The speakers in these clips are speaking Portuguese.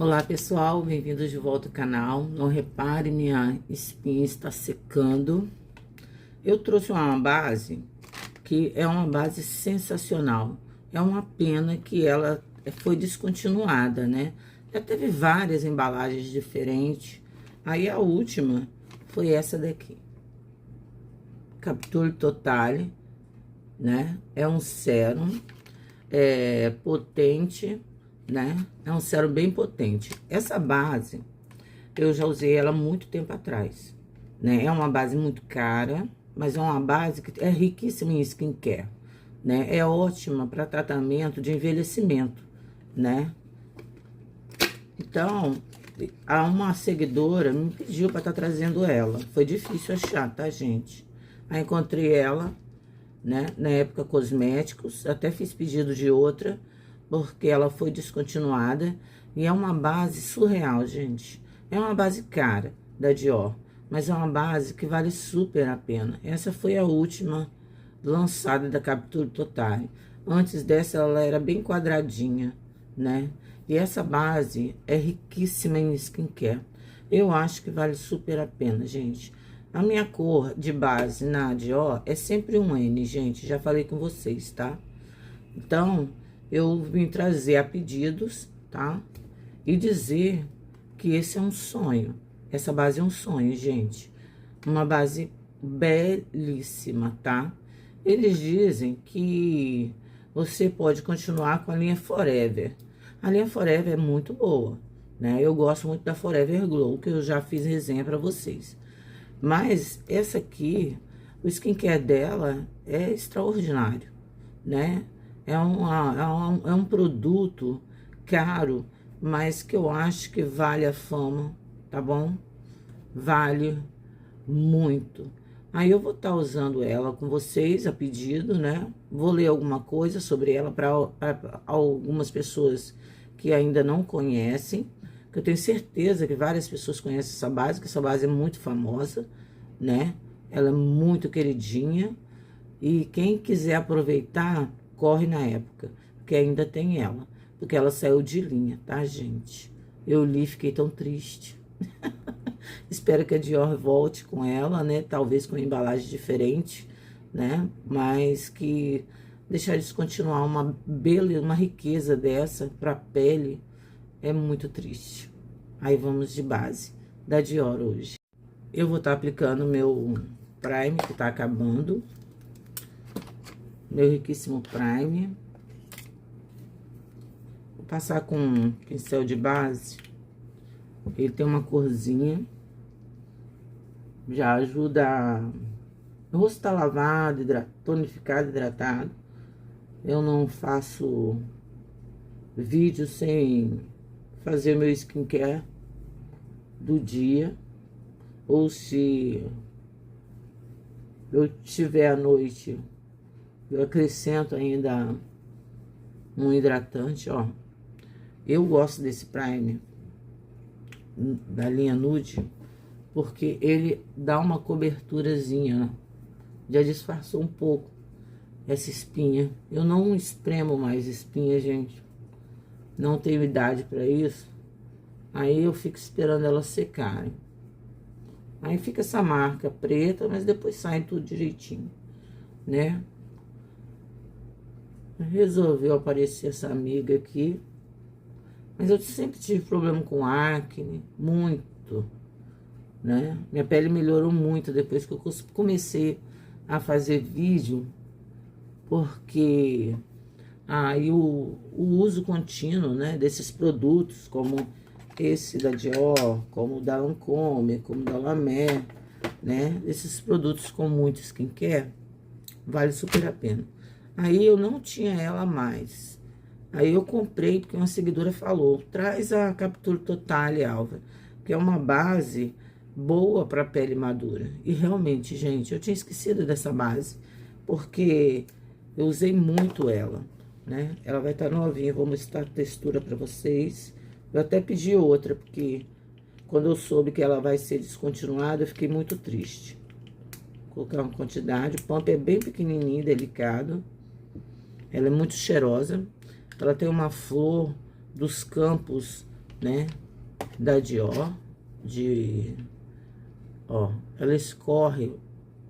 Olá pessoal, bem-vindos de volta ao canal. Não repare, minha espinha está secando. Eu trouxe uma base que é uma base sensacional. É uma pena que ela foi descontinuada, né? Já teve várias embalagens diferentes. Aí a última foi essa daqui. Capture Totale, né? É um sérum potente, né? É um sérum bem potente. Essa base, eu já usei ela há muito tempo atrás, né? É uma base muito cara, mas é uma base que é riquíssima em skincare, né? É ótima para tratamento de envelhecimento, né? Então, há uma seguidora me pediu para estar trazendo ela. Foi difícil achar, tá, gente? Aí encontrei ela, né? Na época cosméticos, até fiz pedido de outra, porque ela foi descontinuada. E é uma base surreal, gente. É uma base cara da Dior, mas é uma base que vale super a pena. Essa foi a última lançada da Capture Totale. Antes dessa, ela era bem quadradinha, né? E essa base é riquíssima em skincare. Eu acho que vale super a pena, gente. A minha cor de base na Dior é sempre um N, gente. Já falei com vocês, tá? Então, eu vim trazer a pedidos, tá? E dizer que esse é um sonho. Essa base é um sonho, gente. Uma base belíssima, tá? Eles dizem que você pode continuar com a linha Forever. A linha Forever é muito boa, né? Eu gosto muito da Forever Glow, que eu já fiz resenha pra vocês. Mas essa aqui, o skincare dela é extraordinário, né? É um produto caro, mas que eu acho que vale a fama, tá bom? Vale muito. Aí eu vou estar usando ela com vocês a pedido, né? Vou ler alguma coisa sobre ela para algumas pessoas que ainda não conhecem, que eu tenho certeza que várias pessoas conhecem essa base, que essa base é muito famosa, né? Ela é muito queridinha. E quem quiser aproveitar, corre na época, porque ainda tem ela. Porque ela saiu de linha, tá, gente? Eu li e fiquei tão triste. Espero que a Dior volte com ela, né? Talvez com uma embalagem diferente, né? Mas que deixar de descontinuar uma beleza, uma riqueza dessa pra pele é muito triste. Aí vamos de base da Dior hoje. Eu vou estar aplicando meu Prime, que tá acabando. Meu riquíssimo Prime. Vou passar com um pincel de base. Ele tem uma corzinha. Já ajuda o rosto tá lavado, tonificado, hidratado. Eu não faço vídeo sem fazer meu skincare do dia. Ou se eu tiver à noite, eu acrescento ainda um hidratante, ó. Eu gosto desse Prime da linha Nude, porque ele dá uma coberturazinha, né? Já disfarçou um pouco essa espinha. Eu não espremo mais espinha, gente. Não tenho idade para isso. Aí eu fico esperando elas secarem. Aí fica essa marca preta, mas depois sai tudo direitinho, né? Resolveu aparecer essa amiga aqui. Mas eu sempre tive problema com acne, muito, né? Minha pele melhorou muito depois que eu comecei a fazer vídeo, porque aí o uso contínuo, né, desses produtos, como esse da Dior, como o da Lancôme, como o da La Mer, né, esses produtos com muito skincare, vale super a pena. Aí eu não tinha ela mais. Aí eu comprei, porque uma seguidora falou, traz a Capture Totale, Alva, que é uma base boa para pele madura. E realmente, gente, eu tinha esquecido dessa base, porque eu usei muito ela, né? Ela vai estar novinha, vou mostrar a textura para vocês. Eu até pedi outra, porque quando eu soube que ela vai ser descontinuada, eu fiquei muito triste. Vou colocar uma quantidade, o pump é bem pequenininho, delicado. Ela é muito cheirosa. Ela tem uma flor dos campos né? Da Dior, ó, ela escorre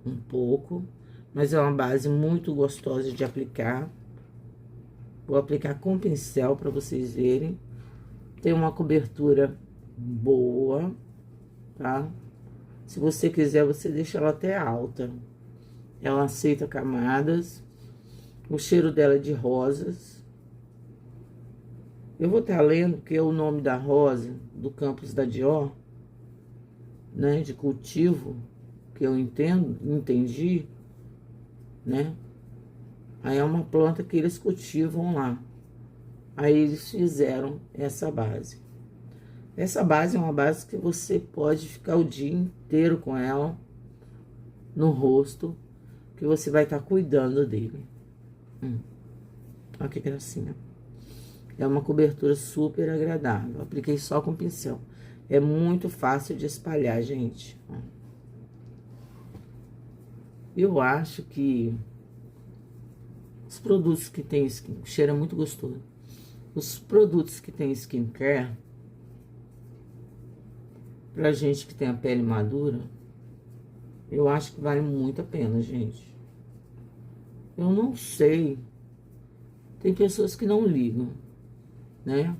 um pouco, mas é uma base muito gostosa de aplicar. Vou aplicar com pincel para vocês verem. Tem uma cobertura boa, tá? Se você quiser, você deixa ela até alta. Ela aceita camadas. O cheiro dela é de rosas. Eu vou estar lendo, porque é o nome da rosa do campus da Dior, né? De cultivo, que eu entendi, né? Aí é uma planta que eles cultivam lá. Aí eles fizeram essa base. Essa base é uma base que você pode ficar o dia inteiro com ela no rosto, que você vai estar cuidando dele. Olha que gracinha. É uma cobertura super agradável. Apliquei só com pincel. É muito fácil de espalhar, gente. Eu acho que os produtos que tem o cheiro é muito gostoso. Os produtos que tem skincare, pra gente que tem a pele madura, eu acho que vale muito a pena, gente. Eu não sei. Tem pessoas que não ligam, né?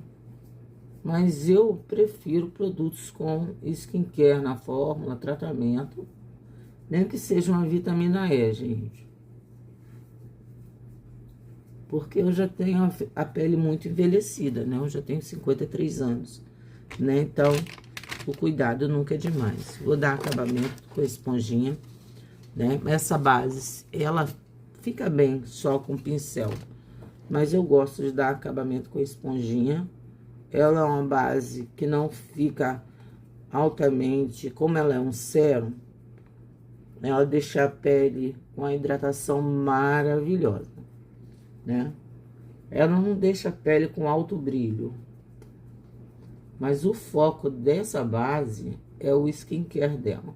Mas eu prefiro produtos com skincare na fórmula, tratamento, nem que seja uma vitamina E, gente. Porque eu já tenho a pele muito envelhecida, né? Eu já tenho 53 anos, né? Então, o cuidado nunca é demais. Vou dar acabamento com a esponjinha, né? Essa base, ela fica bem só com pincel. Mas eu gosto de dar acabamento com a esponjinha. Ela é uma base que não fica altamente, como ela é um sérum, ela deixa a pele com a hidratação maravilhosa, né? Ela não deixa a pele com alto brilho. Mas o foco dessa base é o skincare dela,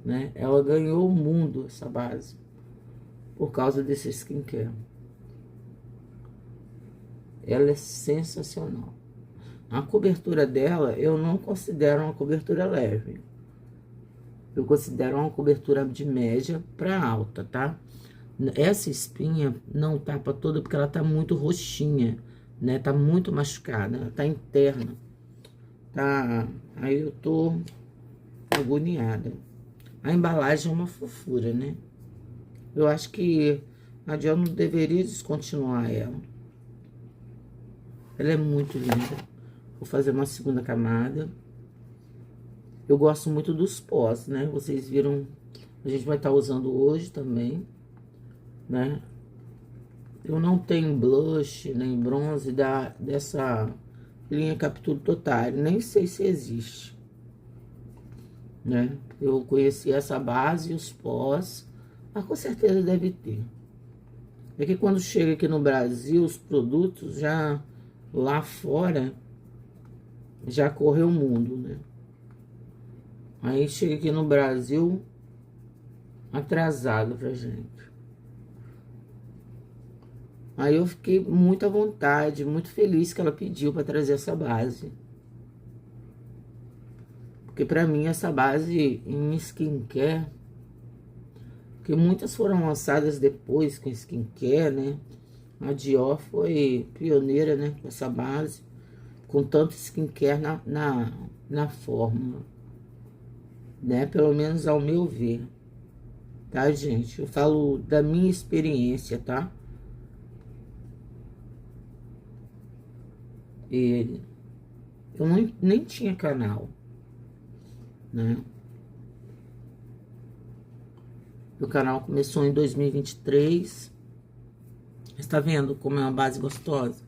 né? Ela ganhou o mundo, essa base, por causa desse skincare. Ela é sensacional. A cobertura dela, eu não considero uma cobertura leve. Eu considero uma cobertura de média para alta, tá? Essa espinha não tapa toda porque ela tá muito roxinha, né? Tá muito machucada, ela tá interna. Tá? Aí eu tô agoniada. A embalagem é uma fofura, né? Eu acho que a Dior não deveria descontinuar ela. Ela é muito linda. Vou fazer uma segunda camada. Eu gosto muito dos pós, né? Vocês viram, a gente vai estar usando hoje também, né? Eu não tenho blush, nem bronze dessa linha Capture Total. Nem sei se existe, né? Eu conheci essa base e os pós, mas com certeza deve ter. É que quando chega aqui no Brasil, os produtos já... lá fora, já correu o mundo, né? Aí chega aqui no Brasil, atrasado pra gente. Aí eu fiquei muito à vontade, muito feliz que ela pediu pra trazer essa base. Porque pra mim essa base em skincare, porque muitas foram lançadas depois com skincare, né? A Dior foi pioneira, né, com essa base, com tanto skincare na fórmula, né? Pelo menos ao meu ver, tá, gente? Eu falo da minha experiência, tá? E eu nem tinha canal, né? O canal começou em 2023. Está vendo como é uma base gostosa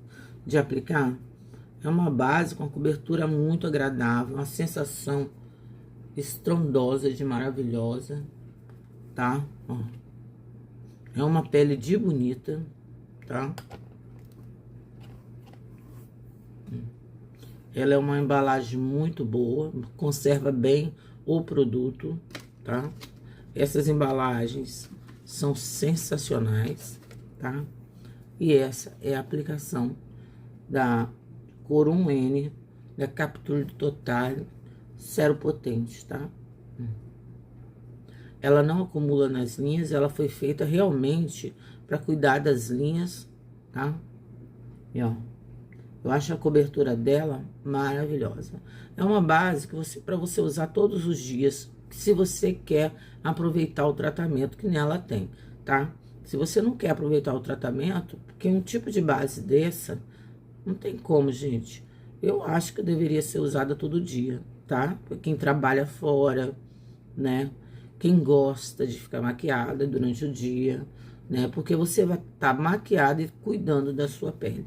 de aplicar? É uma base com cobertura muito agradável, uma sensação estrondosa de maravilhosa, tá? Ó. É uma pele de bonita, tá? Ela é uma embalagem muito boa, conserva bem o produto, tá? Essas embalagens são sensacionais, tá? E essa é a aplicação da Cor 1N da Capture Total Cero Potente, tá? Ela não acumula nas linhas, ela foi feita realmente para cuidar das linhas, tá? E ó, eu acho a cobertura dela maravilhosa. É uma base que para você usar todos os dias, se você quer aproveitar o tratamento que nela tem, tá? Se você não quer aproveitar o tratamento, porque um tipo de base dessa, não tem como, gente. Eu acho que deveria ser usada todo dia, tá? Pra quem trabalha fora, né? Quem gosta de ficar maquiada durante o dia, né? Porque você vai estar maquiada e cuidando da sua pele,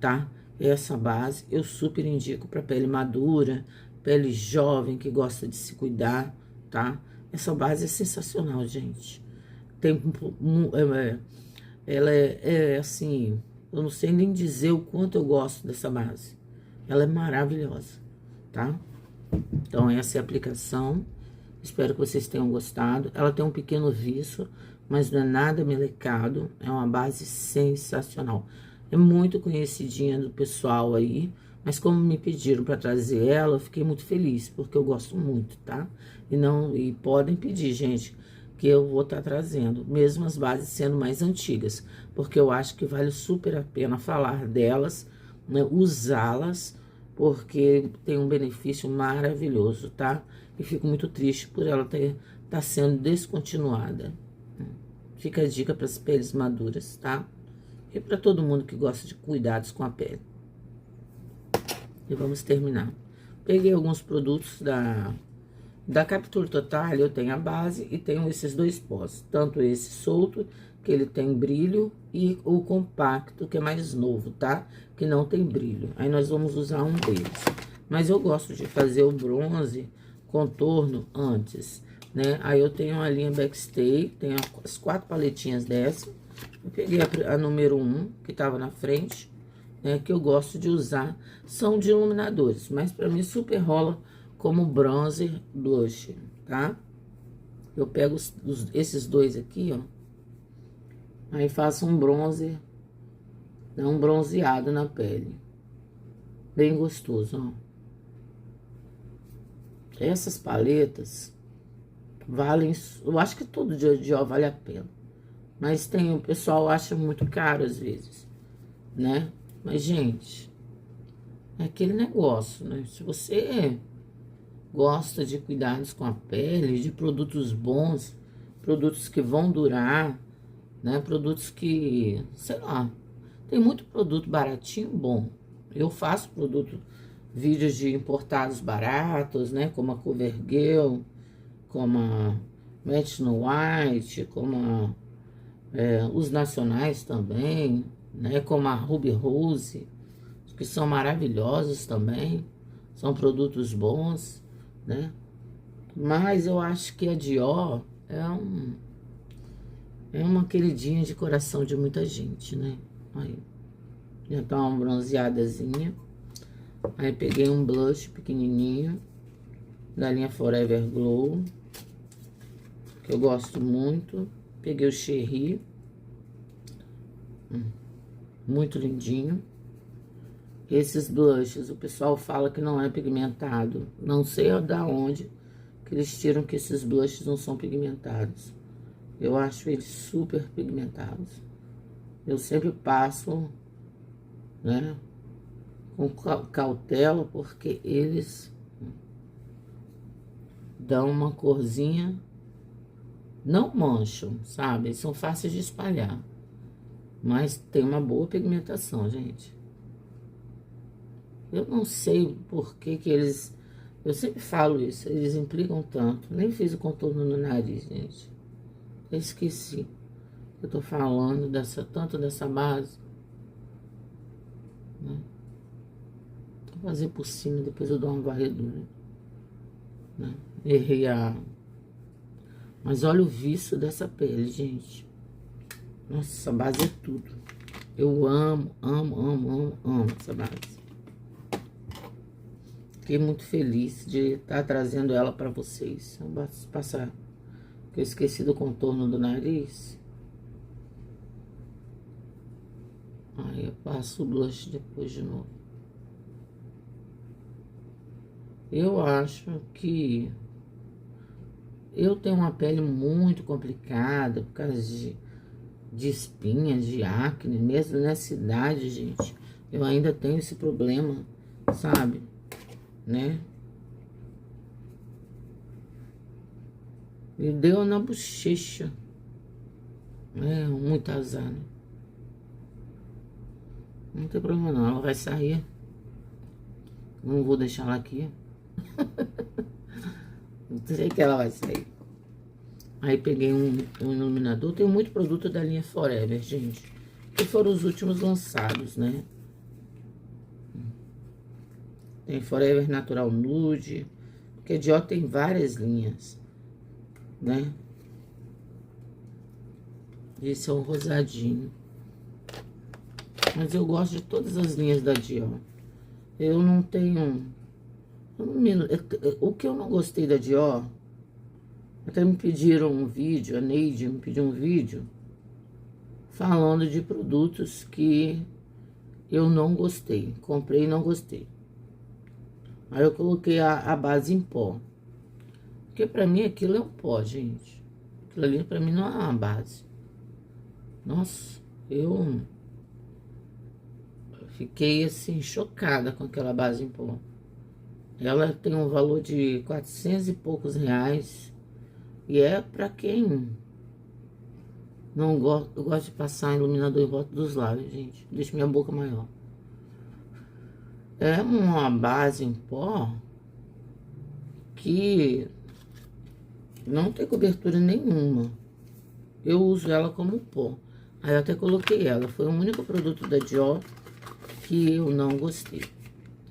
tá? Essa base eu super indico para pele madura, pele jovem que gosta de se cuidar, tá? Essa base é sensacional, gente. Tem ela é assim, eu não sei nem dizer o quanto eu gosto dessa base. Ela é maravilhosa, tá? Então essa é a aplicação. Espero que vocês tenham gostado. Ela tem um pequeno viço, mas não é nada melecado. É uma base sensacional. É muito conhecidinha do pessoal aí, mas como me pediram para trazer ela, eu fiquei muito feliz, porque eu gosto muito, tá? E podem pedir, gente, que eu vou estar trazendo, mesmo as bases sendo mais antigas, porque eu acho que vale super a pena falar delas, né, usá-las, porque tem um benefício maravilhoso, tá? E fico muito triste por ela tá sendo descontinuada. Fica a dica para as peles maduras, tá? E para todo mundo que gosta de cuidados com a pele. E vamos terminar. Peguei alguns produtos da Capture Total, eu tenho a base e tenho esses dois pós. Tanto esse solto, que ele tem brilho, e o compacto, que é mais novo, tá? Que não tem brilho. Aí nós vamos usar um deles. Mas eu gosto de fazer o bronze contorno antes, né? Aí eu tenho a linha Backstay, tenho as 4 paletinhas dessa. Eu peguei a número 1, que tava na frente, né? Que eu gosto de usar. São de iluminadores, mas pra mim super rola como bronzer blush, tá? Eu pego esses dois aqui, ó. Aí faço um bronzer, dá um bronzeado na pele. Bem gostoso, ó. Essas paletas valem, eu acho que todo dia vale a pena. Mas o pessoal acha muito caro às vezes, né? Mas, gente, é aquele negócio, né? Se você gosta de cuidados com a pele, de produtos bons, produtos que vão durar, né? Produtos que, sei lá, tem muito produto baratinho bom. Eu faço vídeos de importados baratos, né? Como a CoverGirl, como a Match no White, como os nacionais também, né? Como a Ruby Rose, que são maravilhosos também. São produtos bons, né? Mas eu acho que a Dior é uma queridinha de coração de muita gente, né? Aí, já tá uma bronzeadazinha. Aí peguei um blush pequenininho da linha Forever Glow, que eu gosto muito. Peguei o Cherry, muito lindinho. Esses blushes, o pessoal fala que não é pigmentado. Não sei da onde que eles tiram que esses blushes não são pigmentados. Eu acho eles super pigmentados. Eu sempre passo, né, com cautela, porque eles dão uma corzinha, não mancham, sabe? Eles são fáceis de espalhar, mas tem uma boa pigmentação, gente. Eu não sei por que eles... Eu sempre falo isso, eles implicam tanto. Nem fiz o contorno no nariz, gente. Eu esqueci. Eu tô falando tanto dessa base, né? Vou fazer por cima, depois eu dou uma varredura, né? Errei Mas olha o vício dessa pele, gente. Nossa, essa base é tudo. Eu amo, amo, amo, amo, amo essa base. Fiquei muito feliz de estar trazendo ela para vocês. Vou passar, que eu esqueci do contorno do nariz. Aí eu passo o blush depois de novo. Eu acho que eu tenho uma pele muito complicada por causa de espinhas, de acne, mesmo nessa idade, gente. Eu ainda tenho esse problema, sabe? Né? E deu na bochecha. É, muito azar, né? Não tem problema não, ela vai sair. Não vou deixar ela aqui. Não sei que ela vai sair. Aí peguei um iluminador. Tem muito produto da linha Forever, gente. Que foram os últimos lançados, né? Tem Forever Natural Nude. Porque a Dior tem várias linhas, né? Esse é um rosadinho. Mas eu gosto de todas as linhas da Dior. Eu não tenho... O que eu não gostei da Dior... Até me pediram um vídeo, a Neide me pediu um vídeo... falando de produtos que eu não gostei. Comprei e não gostei. Aí eu coloquei a base em pó. Porque pra mim aquilo é um pó, gente. Aquilo ali pra mim não é uma base. Nossa, eu fiquei assim, chocada com aquela base em pó. Ela tem um valor de 400 e poucos reais. E é pra quem não gosta. Eu gosto de passar iluminador em volta dos lábios, gente. Deixa minha boca maior. É uma base em pó que não tem cobertura nenhuma. Eu uso ela como pó. Aí eu até coloquei ela. Foi o único produto da Dior que eu não gostei,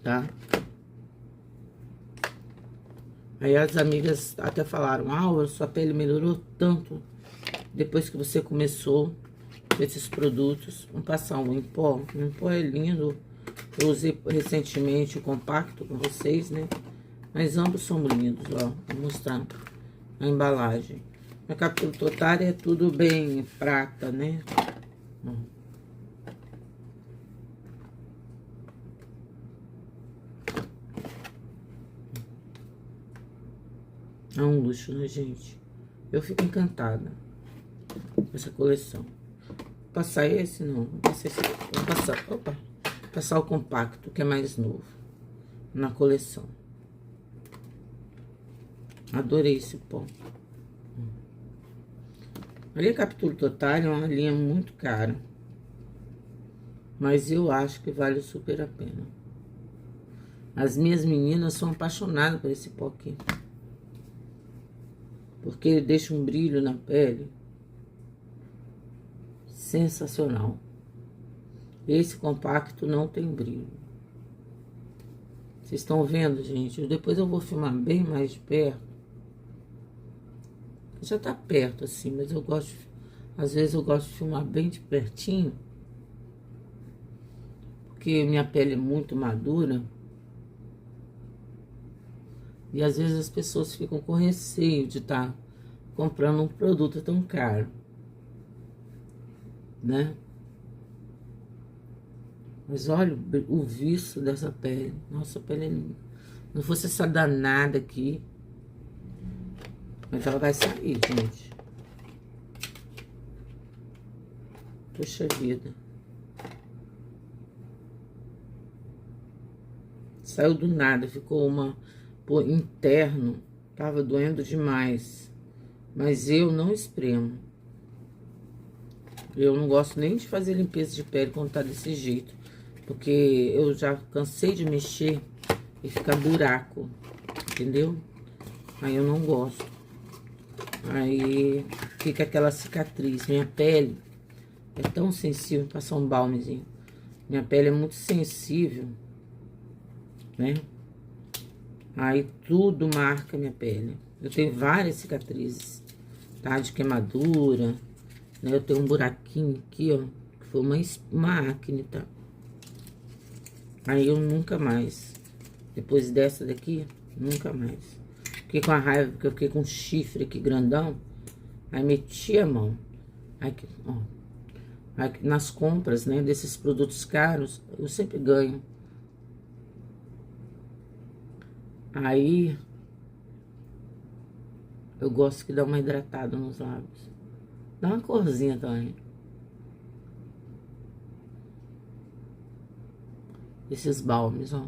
tá? Aí as amigas até falaram, ah, sua pele melhorou tanto depois que você começou com esses produtos. Vamos passar um em pó. O em pó é lindo. Eu usei recentemente o compacto com vocês, né? Mas ambos são lindos, ó. Vou mostrar a embalagem. A Captura Total é tudo bem prata, né? É um luxo, né, gente? Eu fico encantada com essa coleção. Vou passar esse, não. Vou passar esse. Vou passar, opa, passar o compacto, que é mais novo, na coleção. Adorei esse pó. A linha Captura Total é uma linha muito cara. Mas eu acho que vale super a pena. As minhas meninas são apaixonadas por esse pó aqui. Porque ele deixa um brilho na pele sensacional. Esse compacto não tem brilho. Vocês estão vendo, gente? Depois eu vou filmar bem mais de perto. Já tá perto, assim, mas eu gosto... Às vezes eu gosto de filmar bem de pertinho. Porque minha pele é muito madura. E às vezes as pessoas ficam com receio de estar comprando um produto tão caro, né? Mas olha o viço dessa pele. Nossa, a pele é linda. Não fosse essa danada aqui. Mas ela vai sair, gente. Puxa vida. Saiu do nada, ficou uma... Por interno, tava doendo demais. Mas eu não espremo. Eu não gosto nem de fazer limpeza de pele quando tá desse jeito. Porque eu já cansei de mexer e ficar buraco, entendeu? Aí eu não gosto. Aí fica aquela cicatriz. Minha pele é tão sensível, passar um balmezinho. Minha pele é muito sensível, né? Aí tudo marca minha pele. Eu tenho várias cicatrizes, tá? De queimadura, né? Eu tenho um buraquinho aqui, ó, que foi uma acne, tá? Aí eu nunca mais, depois dessa daqui, nunca mais. Fiquei com a raiva, porque eu fiquei com um chifre aqui grandão. Aí meti a mão. Aqui, ó. Aqui, nas compras, né, desses produtos caros, eu sempre ganho. Aí, eu gosto que dá uma hidratada nos lábios. Dá uma corzinha também. Esses balmes, ó.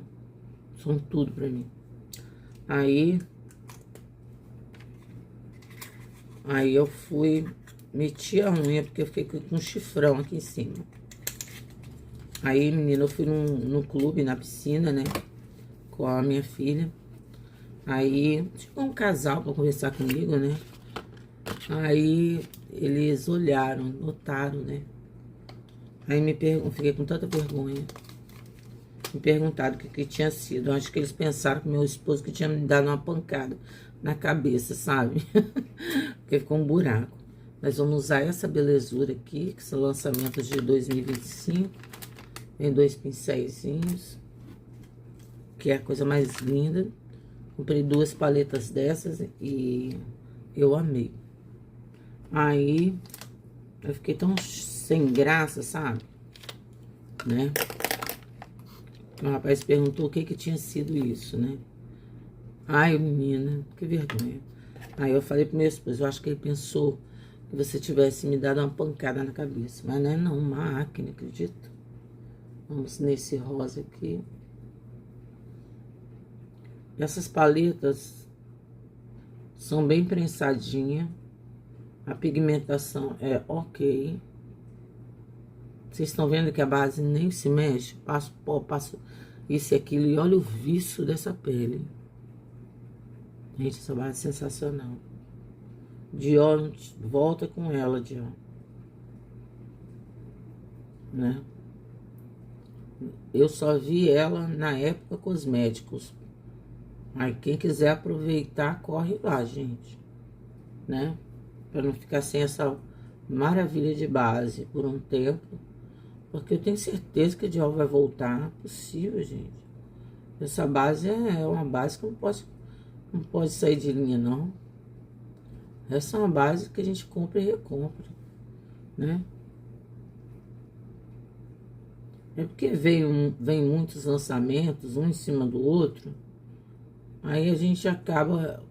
São tudo pra mim. Aí eu fui, meti a unha, porque eu fiquei com um chifrão aqui em cima. Aí, menina, eu fui no clube, na piscina, né? Com a minha filha. Aí, chegou um casal pra conversar comigo, né? Aí, eles olharam, notaram, né? Aí, fiquei com tanta vergonha. Me perguntaram o que tinha sido. Eu acho que eles pensaram que meu esposo que tinha me dado uma pancada na cabeça, sabe? Porque ficou um buraco. Nós vamos usar essa belezura aqui, que são lançamentos de 2025. Tem 2 pincéisinhos, que é a coisa mais linda. Comprei 2 paletas dessas e eu amei. Aí, eu fiquei tão sem graça, sabe? Né? O rapaz perguntou o que tinha sido isso, né? Ai, menina, que vergonha. Aí eu falei pro meu esposo, eu acho que ele pensou que você tivesse me dado uma pancada na cabeça. Mas não é não, uma acne, acredita? Vamos nesse rosa aqui. Essas paletas são bem prensadinhas. A pigmentação é ok. Vocês estão vendo que a base nem se mexe? Passo pó, passo isso e aquilo. E olha o viço dessa pele. Gente, essa base é sensacional. Dior, volta com ela, Dior. Né? Eu só vi ela na época cosméticos. Aí quem quiser aproveitar, corre lá, gente. Né? Pra não ficar sem essa maravilha de base por um tempo. Porque eu tenho certeza que a Dior vai voltar. Possível, gente. Essa base é uma base que não pode sair de linha, não. Essa é uma base que a gente compra e recompra, né? É porque vem muitos lançamentos, um em cima do outro. Aí a gente acaba,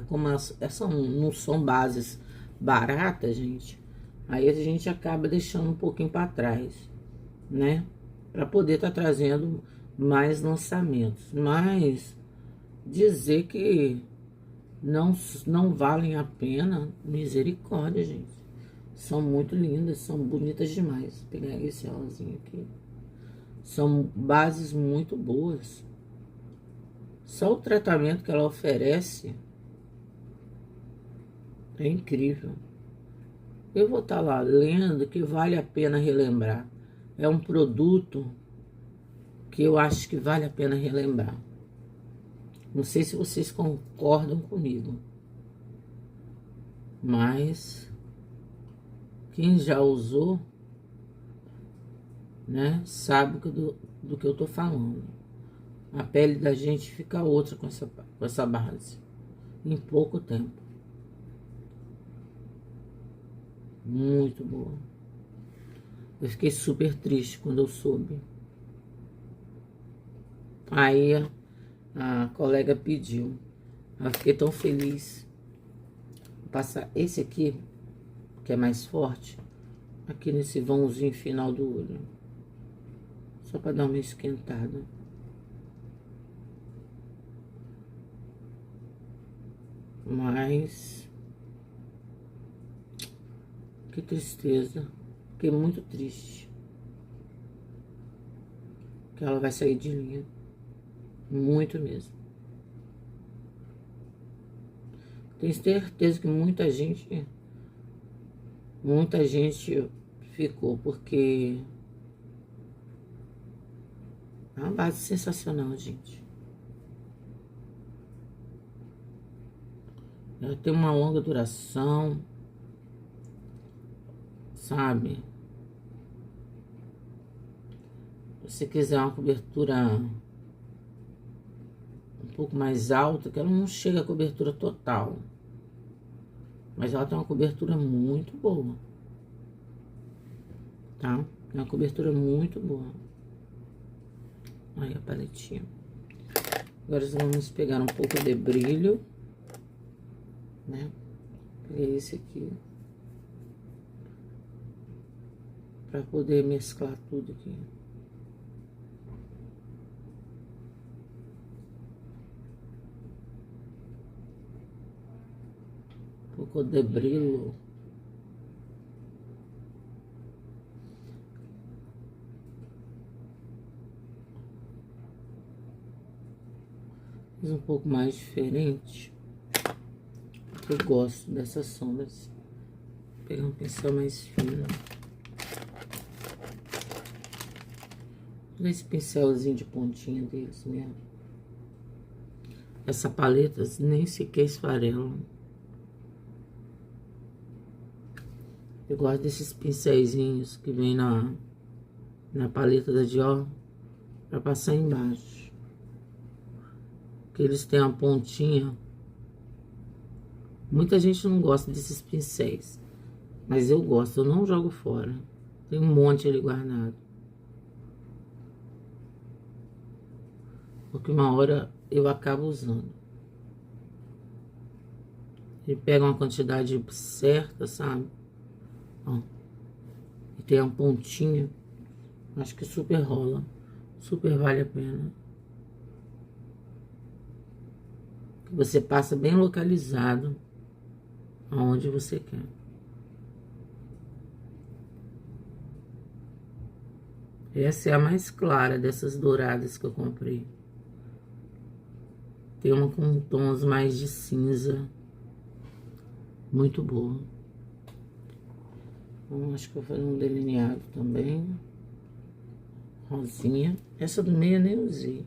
como essas não são bases baratas, gente. Aí a gente acaba deixando um pouquinho para trás, né? Para poder estar trazendo mais lançamentos. Mas dizer que não valem a pena, misericórdia, gente. São muito lindas, são bonitas demais. Vou pegar esse rosinho aqui. São bases muito boas. Só o tratamento que ela oferece é incrível. Eu vou estar lá lendo que vale a pena relembrar. É um produto que eu acho que vale a pena relembrar. Não sei se vocês concordam comigo, mas quem já usou, né, sabe do que eu tô falando. A pele da gente fica outra com essa base, em pouco tempo. Muito boa. Eu fiquei super triste quando eu soube. Aí a colega pediu. Eu fiquei tão feliz. Vou passar esse aqui, que é mais forte, aqui nesse vãozinho final do olho. Só para dar uma esquentada. Mas que tristeza. Fiquei muito triste. Que ela vai sair de linha. Muito mesmo. Tenho certeza que muita gente ficou, porque é uma base sensacional, gente. Ela tem uma longa duração, sabe? Se você quiser uma cobertura um pouco mais alta, que ela não chega à cobertura total, mas ela tem uma cobertura muito boa, tá? É uma cobertura muito boa. Aí a paletinha. Agora vamos pegar um pouco de brilho, né? Peguei esse aqui. Pra poder mesclar tudo aqui. Um pouco de brilho. Fiz um pouco mais diferente. Eu gosto dessas sombras. Vou pegar um pincel mais fino. Olha esse pincelzinho de pontinha deles mesmo. Essa paleta nem sequer esfarela. Eu gosto desses pincelzinhos que vem na paleta da Dior pra passar embaixo. Porque eles têm uma pontinha. Muita gente não gosta desses pincéis. Mas eu gosto, eu não jogo fora. Tem um monte ali guardado. Porque uma hora eu acabo usando. Ele pega uma quantidade certa, sabe? Ó. E tem uma pontinha. Acho que super rola. Super vale a pena. Você passa bem localizado aonde você quer. Essa é a mais clara dessas douradas que eu comprei. Tem uma com tons mais de cinza. Muito boa. Então, acho que eu vou fazer um delineado também. Rosinha. Essa do meio eu nem usei.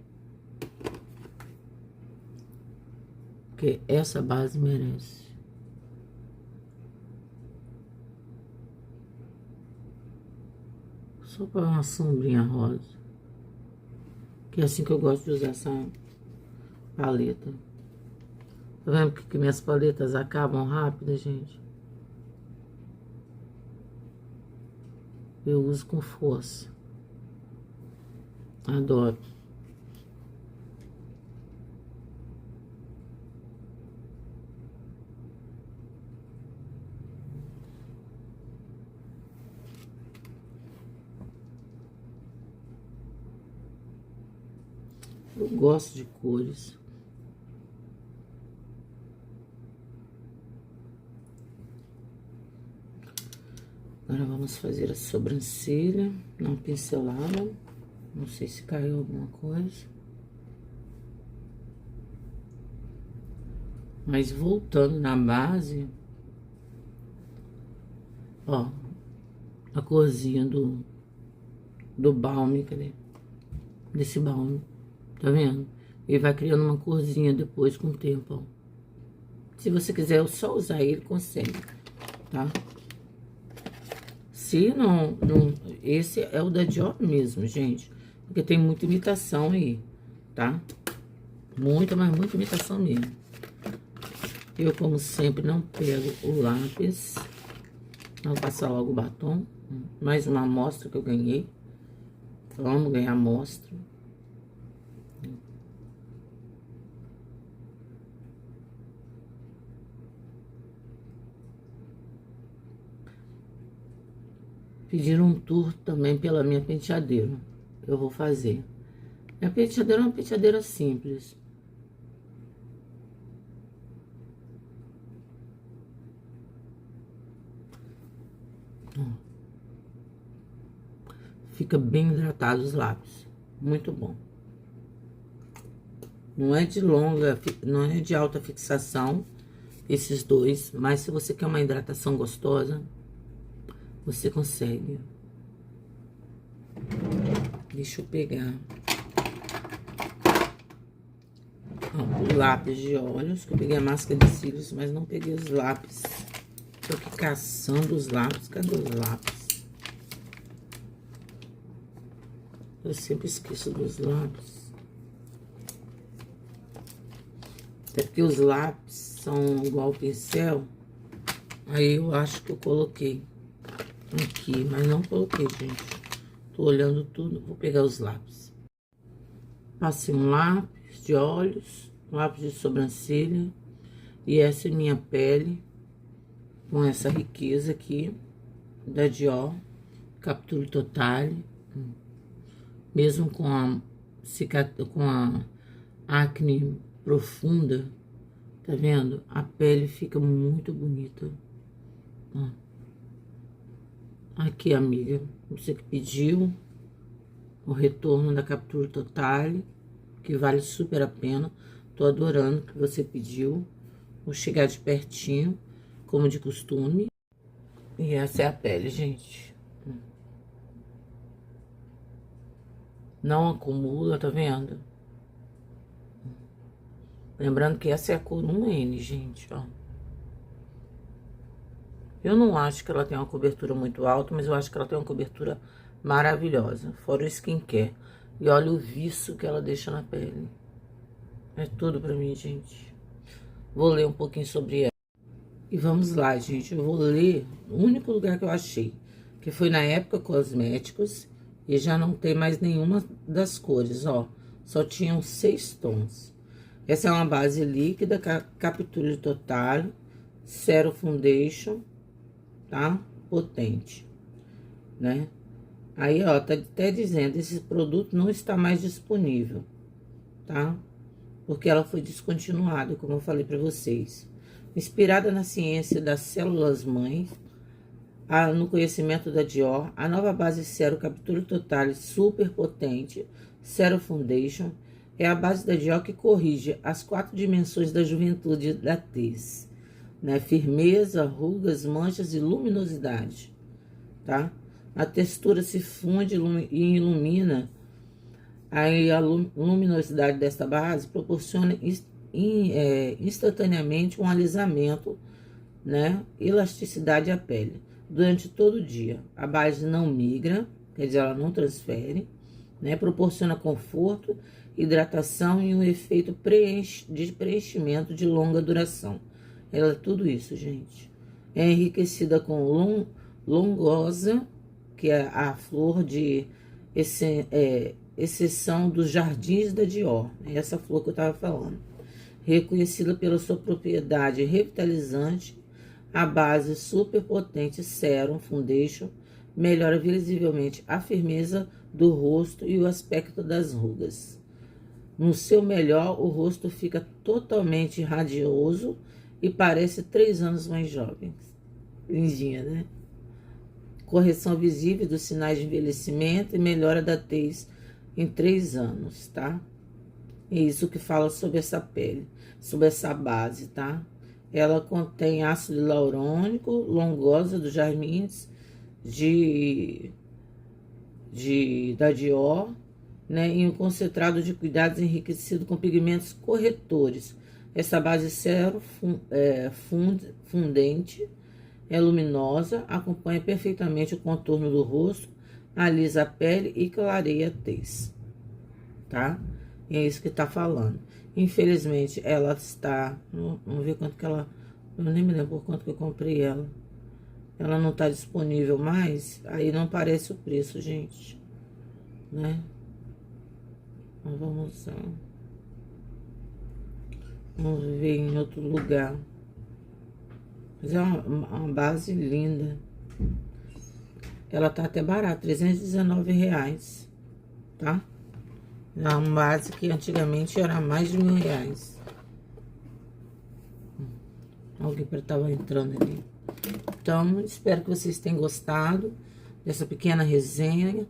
Porque essa base merece. Só para uma sombrinha rosa. Que é assim que eu gosto de usar essa paleta. Tá vendo que minhas paletas acabam rápido, gente? Eu uso com força. Adoro. Eu gosto de cores. Agora vamos fazer a sobrancelha, uma pincelada. Não sei se caiu alguma coisa. Mas voltando na base, ó, a corzinha do balme, cadê? Desse balme, tá vendo? Ele vai criando uma corzinha depois com o tempo, ó. Se você quiser só usar ele, consegue, tá? Se não, esse é o da Dior mesmo, gente. Porque tem muita imitação aí, tá? Muita, mas muita imitação mesmo. Eu, como sempre, não pego o lápis. Vou passar logo o batom. Mais uma amostra que eu ganhei. Vamos ganhar amostra. Pediram um tour também pela minha penteadeira. Eu vou fazer. Minha penteadeira é uma penteadeira simples. Fica bem hidratado os lábios. Muito bom. Não é de longa, não é de alta fixação, esses dois. Mas se você quer uma hidratação gostosa, você consegue. Deixa eu pegar o lápis de olhos, que eu peguei a máscara de cílios, mas não peguei os lápis. Tô aqui caçando os lápis. Cadê os lápis? Eu sempre esqueço dos lápis. Até porque os lápis são igual ao pincel. Aí eu acho que eu coloquei aqui, mas não coloquei, gente. Tô olhando tudo, vou pegar os lápis. Passei um lápis. de olhos, lápis de sobrancelha. E essa é minha pele, com essa riqueza aqui, da Dior, Capture Totale. Mesmo com a acne profunda, tá vendo? A pele fica muito bonita. Ó. Aqui, amiga, você que pediu o retorno da Capture Totale, que vale super a pena. Tô adorando que você pediu. Vou chegar de pertinho, como de costume. E essa é a pele, gente. Não acumula, tá vendo? Lembrando que essa é a cor 1N, gente, ó. Eu não acho que ela tem uma cobertura muito alta, mas eu acho que ela tem uma cobertura maravilhosa. Fora o skincare. E olha o viço que ela deixa na pele. É tudo pra mim, gente. Vou ler um pouquinho sobre ela. E vamos lá, gente. Eu vou ler o único lugar que eu achei. Que foi na Época Cosméticos. E já não tem mais nenhuma das cores, ó. Só tinham 6 tons. Essa é uma base líquida, Capture Total, Zero Foundation, tá? Potente, né? Aí, ó, tá até dizendo, esse produto não está mais disponível, tá? Porque ela foi descontinuada, como eu falei pra vocês. Inspirada na ciência das células-mãe, no conhecimento da Dior, a nova base Zero Capture Total super potente, Zero Foundation, é a base da Dior que corrige as 4 dimensões da juventude da tez, né? Firmeza, rugas, manchas e luminosidade, tá? A textura se funde e ilumina. Aí a luminosidade desta base proporciona instantaneamente um alisamento, né? Elasticidade à pele durante todo o dia. A base não migra, quer dizer, ela não transfere, né? Proporciona conforto, hidratação e um efeito de preenchimento de longa duração. Ela é tudo isso, gente. É enriquecida com longosa, que é a flor de exceção dos jardins da Dior. É essa flor que eu tava falando. Reconhecida pela sua propriedade revitalizante, a base super potente Serum Foundation melhora visivelmente a firmeza do rosto e o aspecto das rugas. No seu melhor, o rosto fica totalmente radioso e parece 3 anos mais jovem. Lindinha, né? Correção visível dos sinais de envelhecimento e melhora da tez em 3 anos, tá? É isso que fala sobre essa pele, sobre essa base, tá? Ela contém ácido hialurônico, longosa dos jardins da Dior, né? E um concentrado de cuidados enriquecido com pigmentos corretores. Essa base Zero fundente é luminosa, acompanha perfeitamente o contorno do rosto, alisa a pele e clareia a tez, tá? E é isso que tá falando. Infelizmente, ela está... Vamos ver quanto que ela... Eu nem me lembro por quanto que eu comprei ela. Ela não tá disponível mais, aí não aparece o preço, gente, né? Mas vamos lá. Vamos ver em outro lugar. Mas é uma base linda. Ela tá até barata, R$319, tá? É uma base que antigamente era mais de R$1.000. Alguém tava entrando ali. Então, espero que vocês tenham gostado dessa pequena resenha,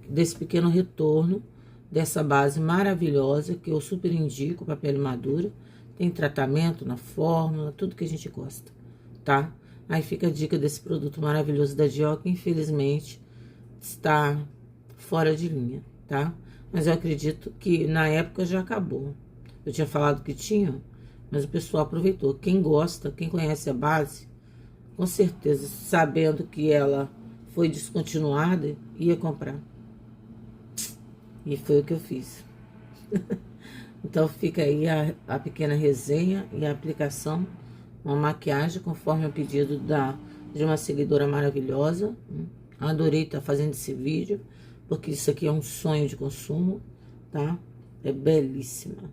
desse pequeno retorno, dessa base maravilhosa, que eu super indico para pele madura. Tem tratamento na fórmula, tudo que a gente gosta, tá? Aí fica a dica desse produto maravilhoso da Dior, que infelizmente está fora de linha, tá? Mas eu acredito que na época já acabou. Eu tinha falado que tinha, mas o pessoal aproveitou. Quem gosta, quem conhece a base, com certeza, sabendo que ela foi descontinuada, ia comprar. E foi o que eu fiz. Então fica aí a pequena resenha e a aplicação, uma maquiagem conforme o pedido de uma seguidora maravilhosa. Adorei estar fazendo esse vídeo, porque isso aqui é um sonho de consumo, tá? É belíssima.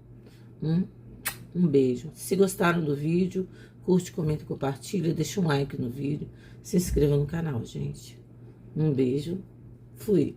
Um beijo. Se gostaram do vídeo, curte, comenta e compartilha. Deixa um like no vídeo. Se inscreva no canal, gente. Um beijo. Fui.